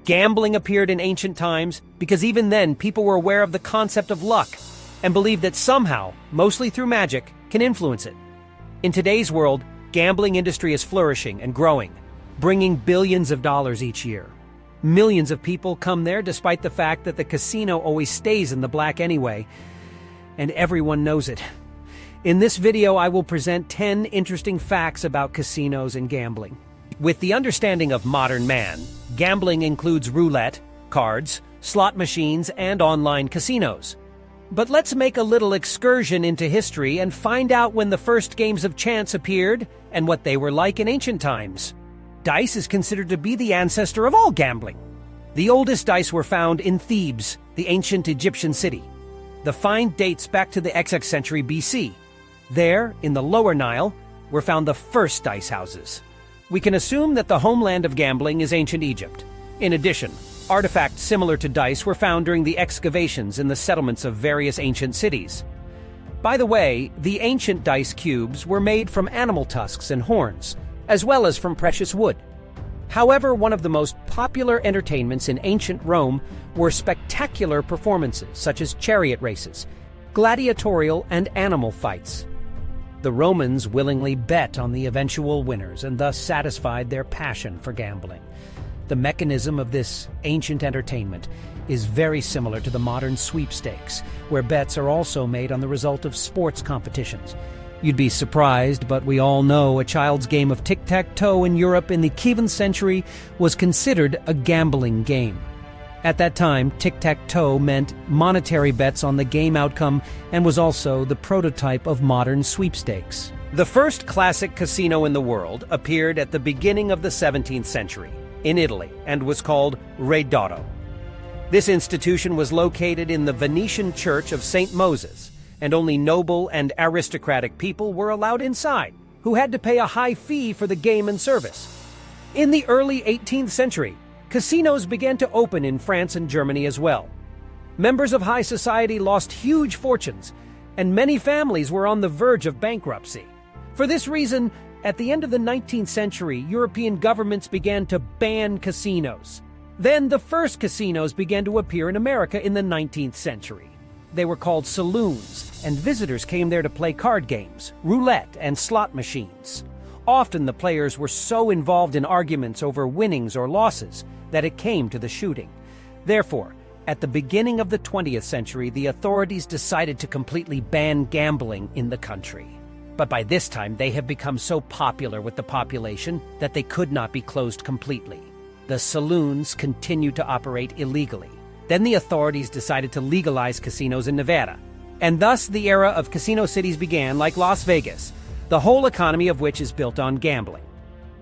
Gambling appeared in ancient times because even then people were aware of the concept of luck and believed that somehow, mostly through magic, can influence it. In today's world, gambling industry is flourishing and growing, bringing billions of dollars each year. Millions of people come there despite the fact that the casino always stays in the black anyway, and everyone knows it. In this video, I will present 10 interesting facts about casinos and gambling. With the understanding of modern man, gambling includes roulette, cards, slot machines, and online casinos. But let's make a little excursion into history and find out when the first games of chance appeared and what they were like in ancient times. Dice is considered to be the ancestor of all gambling. The oldest dice were found in Thebes, the ancient Egyptian city. The find dates back to the XX century BC. There, in the Lower Nile, were found the first dice houses. We can assume that the homeland of gambling is ancient Egypt. In addition, artifacts similar to dice were found during the excavations in the settlements of various ancient cities. By the way, the ancient dice cubes were made from animal tusks and horns, as well as from precious wood. However, one of the most popular entertainments in ancient Rome were spectacular performances such as chariot races, gladiatorial and animal fights. The Romans willingly bet on the eventual winners and thus satisfied their passion for gambling. The mechanism of this ancient entertainment is very similar to the modern sweepstakes, where bets are also made on the result of sports competitions. You'd be surprised, but we all know a child's game of tic-tac-toe in Europe in the 7th century was considered a gambling game. At that time, tic-tac-toe meant monetary bets on the game outcome and was also the prototype of modern sweepstakes. The first classic casino in the world appeared at the beginning of the 17th century in Italy and was called Re d'Oro. This institution was located in the Venetian Church of St. Moses, and only noble and aristocratic people were allowed inside, who had to pay a high fee for the game and service. In the early 18th century, casinos began to open in France and Germany as well. Members of high society lost huge fortunes, and many families were on the verge of bankruptcy. For this reason, at the end of the 19th century, European governments began to ban casinos. Then the first casinos began to appear in America in the 19th century. They were called saloons, and visitors came there to play card games, roulette, and slot machines. Often the players were so involved in arguments over winnings or losses that it came to the shooting. Therefore, at the beginning of the 20th century, the authorities decided to completely ban gambling in the country. But by this time, they have become so popular with the population that they could not be closed completely. The saloons continued to operate illegally. Then the authorities decided to legalize casinos in Nevada. And thus the era of casino cities began, like Las Vegas, the whole economy of which is built on gambling.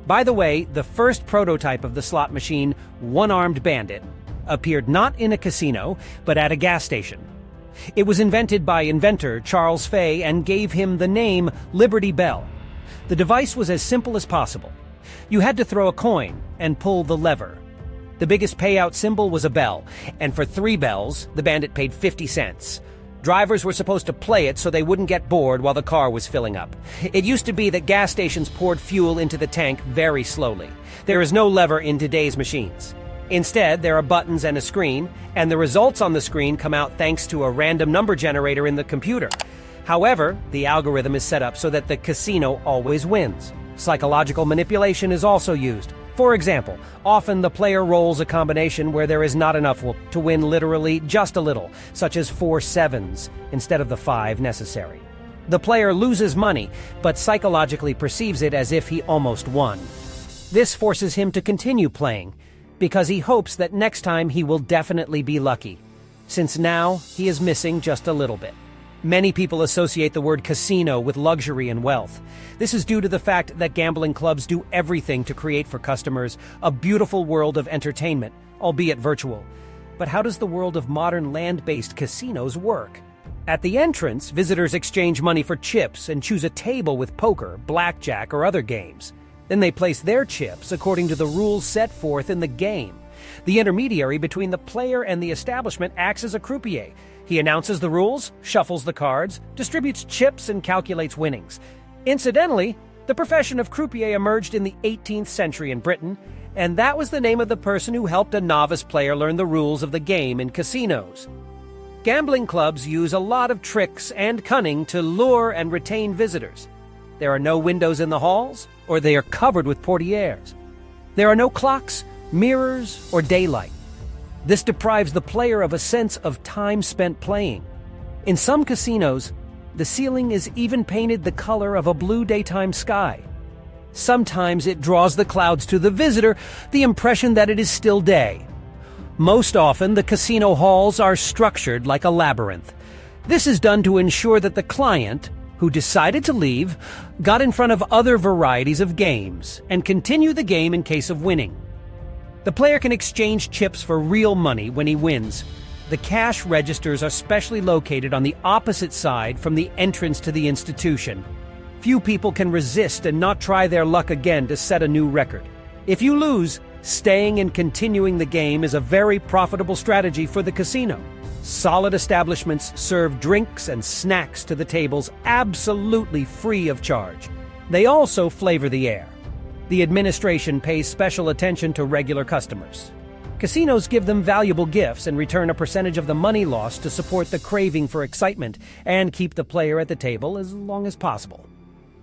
By the way, the first prototype of the slot machine, One-Armed Bandit, appeared not in a casino, but at a gas station. It was invented by inventor Charles Fay and gave him the name Liberty Bell. The device was as simple as possible. You had to throw a coin and pull the lever. The biggest payout symbol was a bell, and for 3 bells, the bandit paid 50 cents. Drivers were supposed to play it so they wouldn't get bored while the car was filling up. It used to be that gas stations poured fuel into the tank very slowly. There is no lever in today's machines. Instead, there are buttons and a screen, and the results on the screen come out thanks to a random number generator in the computer. However, the algorithm is set up so that the casino always wins. Psychological manipulation is also used. For example, often the player rolls a combination where there is not enough to win literally just a little, such as 4 sevens instead of the 5 necessary. The player loses money, but psychologically perceives it as if he almost won. This forces him to continue playing, because he hopes that next time he will definitely be lucky, since now he is missing just a little bit. Many people associate the word casino with luxury and wealth. This is due to the fact that gambling clubs do everything to create for customers a beautiful world of entertainment, albeit virtual. But how does the world of modern land-based casinos work? At the entrance, visitors exchange money for chips and choose a table with poker, blackjack, or other games. Then they place their chips according to the rules set forth in the game. The intermediary between the player and the establishment acts as a croupier. He announces the rules, shuffles the cards, distributes chips, and calculates winnings. Incidentally, the profession of croupier emerged in the 18th century in Britain and that was the name of the person who helped a novice player learn the rules of the game in casinos. Gambling clubs use a lot of tricks and cunning to lure and retain visitors. There are no windows in the halls, or they are covered with portieres. There are no clocks, mirrors, or daylight. This deprives the player of a sense of time spent playing. In some casinos, the ceiling is even painted the color of a blue daytime sky. Sometimes it draws the clouds to the visitor, the impression that it is still day. Most often, the casino halls are structured like a labyrinth. This is done to ensure that the client, who decided to leave, got in front of other varieties of games and continue the game in case of winning. The player can exchange chips for real money when he wins. The cash registers are specially located on the opposite side from the entrance to the institution. Few people can resist and not try their luck again to set a new record. If you lose, staying and continuing the game is a very profitable strategy for the casino. Solid establishments serve drinks and snacks to the tables absolutely free of charge. They also flavor the air. The administration pays special attention to regular customers. Casinos give them valuable gifts and return a percentage of the money lost to support the craving for excitement and keep the player at the table as long as possible.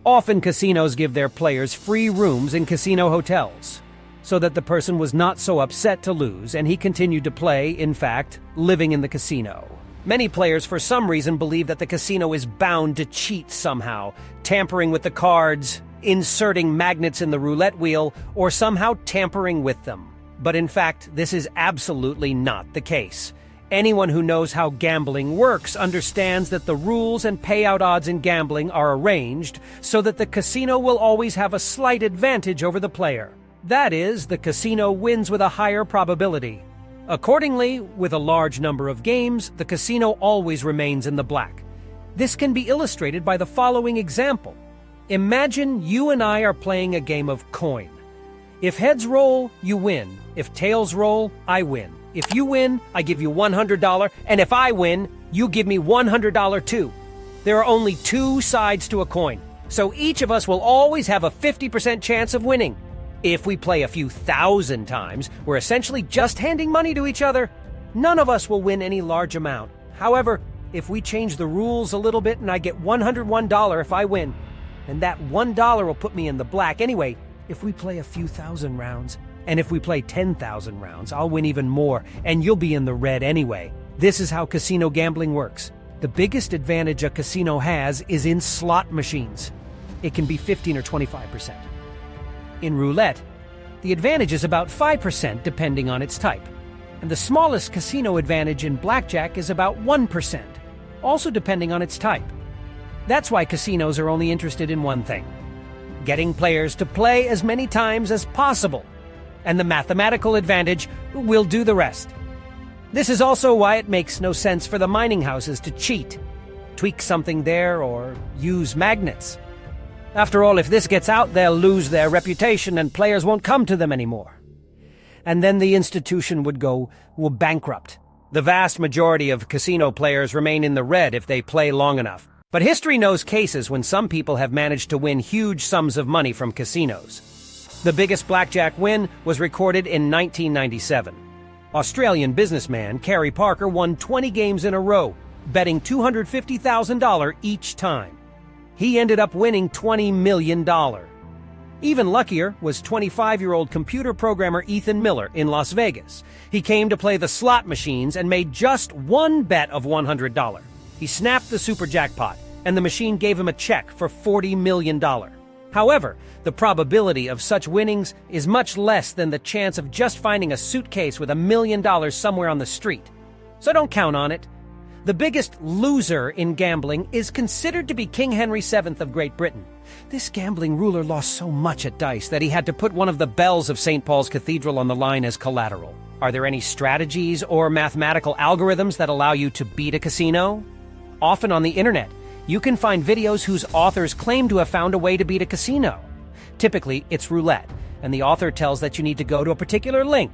Often casinos give their players free rooms in casino hotels, so that the person was not so upset to lose and he continued to play, in fact, living in the casino. Many players for some reason believe that the casino is bound to cheat somehow, tampering with the cards, inserting magnets in the roulette wheel, or somehow tampering with them. But in fact, this is absolutely not the case. Anyone who knows how gambling works understands that the rules and payout odds in gambling are arranged so that the casino will always have a slight advantage over the player. That is, the casino wins with a higher probability. Accordingly, with a large number of games, the casino always remains in the black. This can be illustrated by the following example. Imagine you and I are playing a game of coin. If heads roll, you win. If tails roll, I win. If you win, I give you $100, and if I win, you give me $100 too. There are only two sides to a coin, so each of us will always have a 50% chance of winning. If we play a few thousand times, we're essentially just handing money to each other. None of us will win any large amount. However, if we change the rules a little bit and I get $101 if I win, then that $1 will put me in the black. Anyway, if we play a few thousand rounds, and if we play 10,000 rounds, I'll win even more, and you'll be in the red anyway. This is how casino gambling works. The biggest advantage a casino has is in slot machines. It can be 15 or 25%. In roulette, the advantage is about 5% depending on its type. And the smallest casino advantage in blackjack is about 1%, also depending on its type. That's why casinos are only interested in one thing: getting players to play as many times as possible. And the mathematical advantage will do the rest. This is also why it makes no sense for the mining houses to cheat, tweak something there, or use magnets. After all, if this gets out, they'll lose their reputation and players won't come to them anymore. And then the institution will bankrupt. The vast majority of casino players remain in the red if they play long enough. But history knows cases when some people have managed to win huge sums of money from casinos. The biggest blackjack win was recorded in 1997. Australian businessman Kerry Parker won 20 games in a row, betting $250,000 each time. He ended up winning $20 million. Even luckier was 25-year-old computer programmer Ethan Miller in Las Vegas. He came to play the slot machines and made just one bet of $100. He snapped the super jackpot, and the machine gave him a check for $40 million. However, the probability of such winnings is much less than the chance of just finding a suitcase with $1 million somewhere on the street. So don't count on it. The biggest loser in gambling is considered to be King Henry VII of Great Britain. This gambling ruler lost so much at dice that he had to put one of the bells of St. Paul's Cathedral on the line as collateral. Are there any strategies or mathematical algorithms that allow you to beat a casino? Often on the internet, you can find videos whose authors claim to have found a way to beat a casino. Typically, it's roulette, and the author tells that you need to go to a particular link,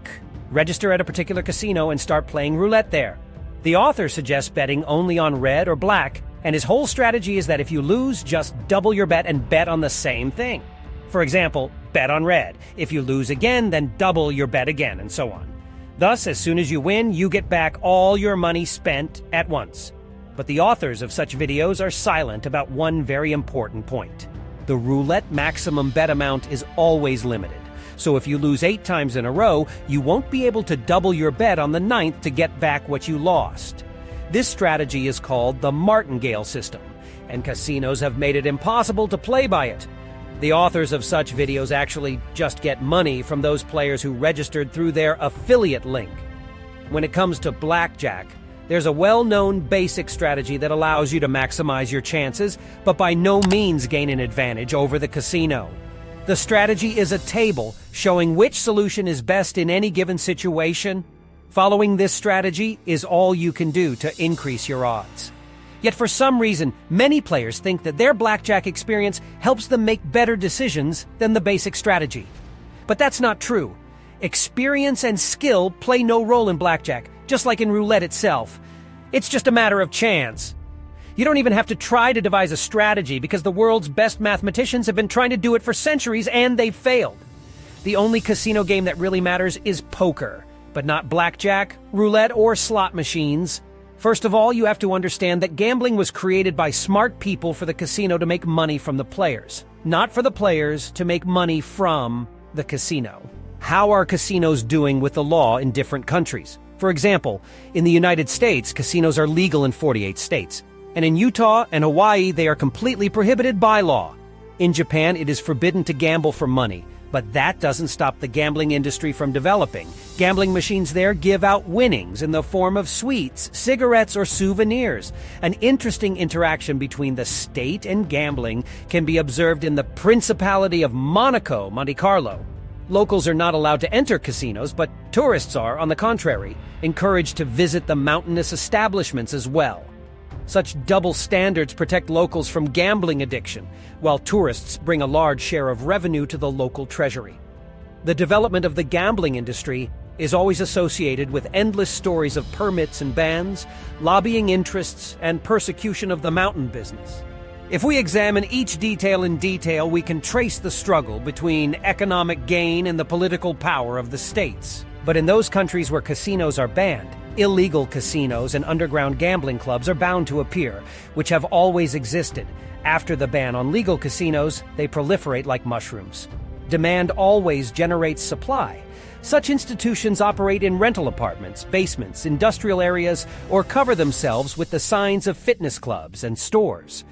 register at a particular casino, and start playing roulette there. The author suggests betting only on red or black, and his whole strategy is that if you lose, just double your bet and bet on the same thing. For example, bet on red. If you lose again, then double your bet again, and so on. Thus, as soon as you win, you get back all your money spent at once. But the authors of such videos are silent about one very important point. The roulette maximum bet amount is always limited. So if you lose 8 times in a row, you won't be able to double your bet on the 9th to get back what you lost. This strategy is called the martingale system, and casinos have made it impossible to play by it. The authors of such videos actually just get money from those players who registered through their affiliate link. When it comes to blackjack, there's a well-known basic strategy that allows you to maximize your chances, but by no means gain an advantage over the casino. The strategy is a table showing which solution is best in any given situation. Following this strategy is all you can do to increase your odds. Yet for some reason, many players think that their blackjack experience helps them make better decisions than the basic strategy. But that's not true. Experience and skill play no role in blackjack, just like in roulette itself. It's just a matter of chance. You don't even have to try to devise a strategy because the world's best mathematicians have been trying to do it for centuries and they've failed. The only casino game that really matters is poker, but not blackjack, roulette, or slot machines. First of all, you have to understand that gambling was created by smart people for the casino to make money from the players, not for the players to make money from the casino. How are casinos doing with the law in different countries? For example, in the United States, casinos are legal in 48 states. And in Utah and Hawaii, they are completely prohibited by law. In Japan, it is forbidden to gamble for money, but that doesn't stop the gambling industry from developing. Gambling machines there give out winnings in the form of sweets, cigarettes, or souvenirs. An interesting interaction between the state and gambling can be observed in the Principality of Monaco, Monte Carlo. Locals are not allowed to enter casinos, but tourists are, on the contrary, encouraged to visit the mountainous establishments as well. Such double standards protect locals from gambling addiction, while tourists bring a large share of revenue to the local treasury. The development of the gambling industry is always associated with endless stories of permits and bans, lobbying interests, and persecution of the mountain business. If we examine each detail in detail, we can trace the struggle between economic gain and the political power of the states. But in those countries where casinos are banned, illegal casinos and underground gambling clubs are bound to appear, which have always existed. After the ban on legal casinos, they proliferate like mushrooms. Demand always generates supply. Such institutions operate in rental apartments, basements, industrial areas, or cover themselves with the signs of fitness clubs and stores.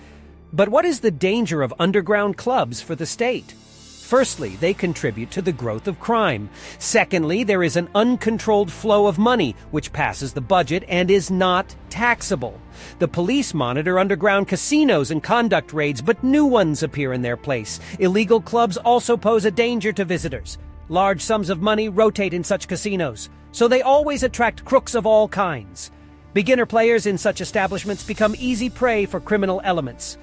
But what is the danger of underground clubs for the state? Firstly, they contribute to the growth of crime. Secondly, there is an uncontrolled flow of money, which passes the budget and is not taxable. The police monitor underground casinos and conduct raids, but new ones appear in their place. Illegal clubs also pose a danger to visitors. Large sums of money rotate in such casinos, so they always attract crooks of all kinds. Beginner players in such establishments become easy prey for criminal elements.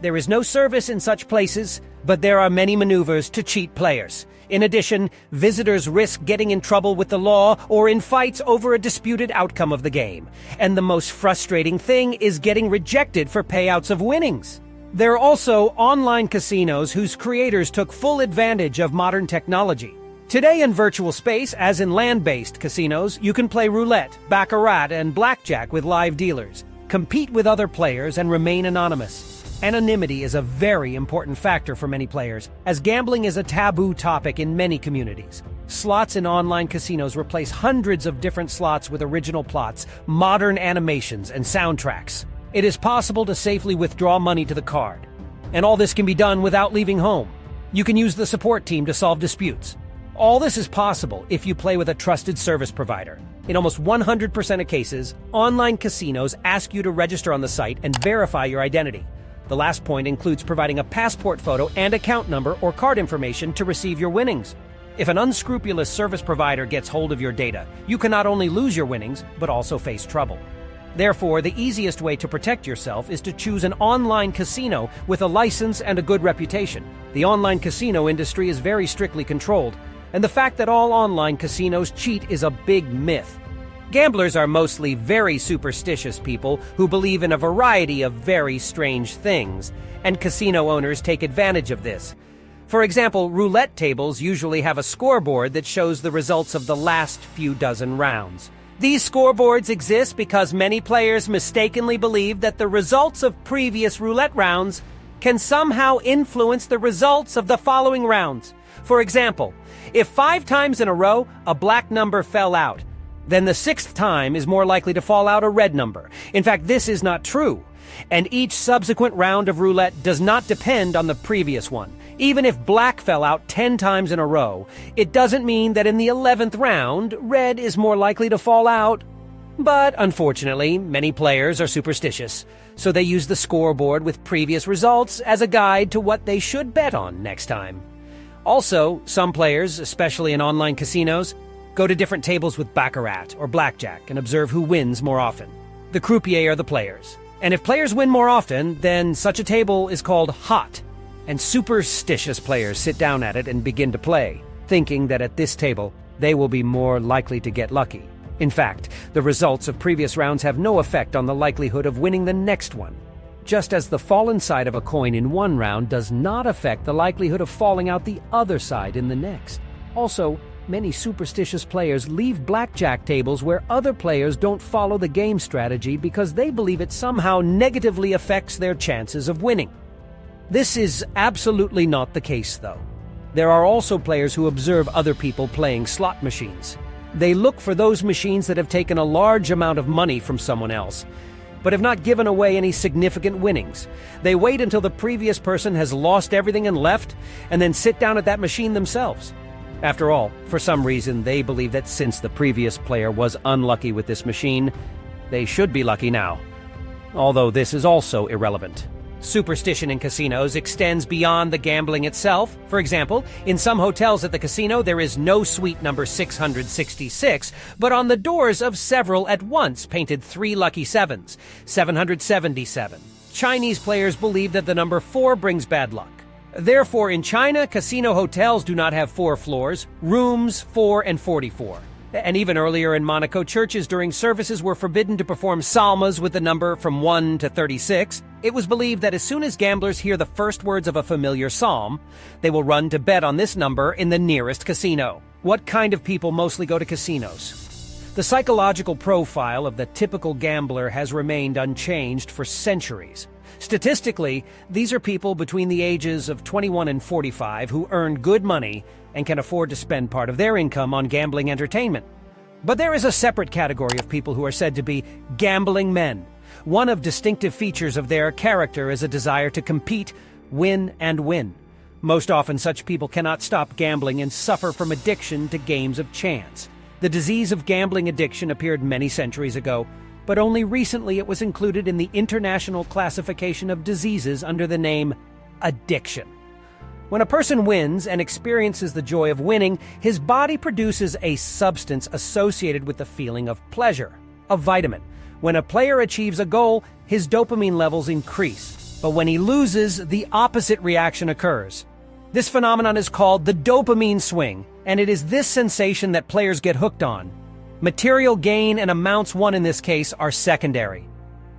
There is no service in such places, but there are many maneuvers to cheat players. In addition, visitors risk getting in trouble with the law or in fights over a disputed outcome of the game. And the most frustrating thing is getting rejected for payouts of winnings. There are also online casinos whose creators took full advantage of modern technology. Today in virtual space, as in land-based casinos, you can play roulette, baccarat, and blackjack with live dealers, compete with other players, and remain anonymous. Anonymity is a very important factor for many players, as gambling is a taboo topic in many communities. Slots in online casinos replace hundreds of different slots with original plots, modern animations, and soundtracks. It is possible to safely withdraw money to the card. And all this can be done without leaving home. You can use the support team to solve disputes. All this is possible if you play with a trusted service provider. In almost 100% of cases, online casinos ask you to register on the site and verify your identity. The last point includes providing a passport photo and account number or card information to receive your winnings. If an unscrupulous service provider gets hold of your data, you can not only lose your winnings, but also face trouble. Therefore, the easiest way to protect yourself is to choose an online casino with a license and a good reputation. The online casino industry is very strictly controlled, and the fact that all online casinos cheat is a big myth. Gamblers are mostly very superstitious people who believe in a variety of very strange things, and casino owners take advantage of this. For example, roulette tables usually have a scoreboard that shows the results of the last few dozen rounds. These scoreboards exist because many players mistakenly believe that the results of previous roulette rounds can somehow influence the results of the following rounds. For example, if 5 times in a row a black number fell out, then the 6th time is more likely to fall out a red number. In fact, this is not true, and each subsequent round of roulette does not depend on the previous one. Even if black fell out 10 times in a row, it doesn't mean that in the 11th round, red is more likely to fall out. But unfortunately, many players are superstitious, so they use the scoreboard with previous results as a guide to what they should bet on next time. Also, some players, especially in online casinos, go to different tables with baccarat or blackjack and observe who wins more often. The croupier are the players. And if players win more often, then such a table is called hot. And superstitious players sit down at it and begin to play, thinking that at this table, they will be more likely to get lucky. In fact, the results of previous rounds have no effect on the likelihood of winning the next one. Just as the fallen side of a coin in one round does not affect the likelihood of falling out the other side in the next. Also, many superstitious players leave blackjack tables where other players don't follow the game strategy because they believe it somehow negatively affects their chances of winning. This is absolutely not the case, though. There are also players who observe other people playing slot machines. They look for those machines that have taken a large amount of money from someone else, but have not given away any significant winnings. They wait until the previous person has lost everything and left, and then sit down at that machine themselves. After all, for some reason, they believe that since the previous player was unlucky with this machine, they should be lucky now. Although this is also irrelevant. Superstition in casinos extends beyond the gambling itself. For example, in some hotels at the casino, there is no suite number 666, but on the doors of several at once painted 3 lucky 7s, 777. Chinese players believe that the number 4 brings bad luck. Therefore, in China, casino hotels do not have 4 floors, rooms 4 and 44. And even earlier in Monaco, churches during services were forbidden to perform psalms with the number from 1 to 36. It was believed that as soon as gamblers hear the first words of a familiar psalm, they will run to bet on this number in the nearest casino. What kind of people mostly go to casinos? The psychological profile of the typical gambler has remained unchanged for centuries. Statistically, these are people between the ages of 21 and 45 who earn good money and can afford to spend part of their income on gambling entertainment. But there is a separate category of people who are said to be gambling men. One of distinctive features of their character is a desire to compete, win, and win. Most often, such people cannot stop gambling and suffer from addiction to games of chance. The disease of gambling addiction appeared many centuries ago, but only recently it was included in the International Classification of Diseases under the name addiction. When a person wins and experiences the joy of winning, his body produces a substance associated with the feeling of pleasure, a vitamin. When a player achieves a goal, his dopamine levels increase. But when he loses, the opposite reaction occurs. This phenomenon is called the dopamine swing, and it is this sensation that players get hooked on. Material gain and amounts won in this case are secondary.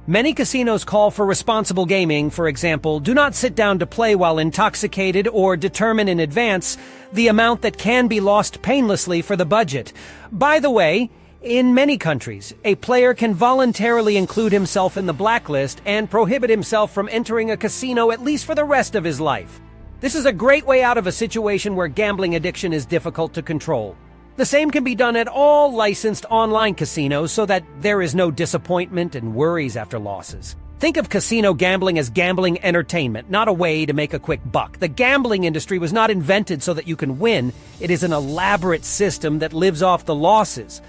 Many casinos call for responsible gaming. For example, do not sit down to play while intoxicated or determine in advance the amount that can be lost painlessly for the budget. By the way, in many countries, a player can voluntarily include himself in the blacklist and prohibit himself from entering a casino at least for the rest of his life. This is a great way out of a situation where gambling addiction is difficult to control. The same can be done at all licensed online casinos so that there is no disappointment and worries after losses. Think of casino gambling as gambling entertainment, not a way to make a quick buck. The gambling industry was not invented so that you can win. It is an elaborate system that lives off the losses.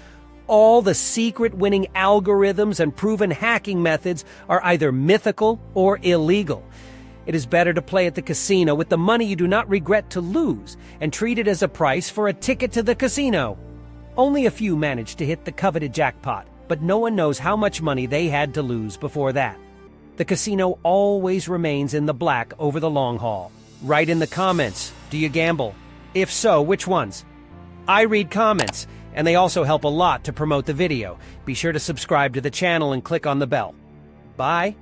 All the secret winning algorithms and proven hacking methods are either mythical or illegal. It is better to play at the casino with the money you do not regret to lose and treat it as a price for a ticket to the casino. Only a few manage to hit the coveted jackpot, but no one knows how much money they had to lose before that. The casino always remains in the black over the long haul. Write in the comments, do you gamble? If so, which ones? I read comments, and they also help a lot to promote the video. Be sure to subscribe to the channel and click on the bell. Bye.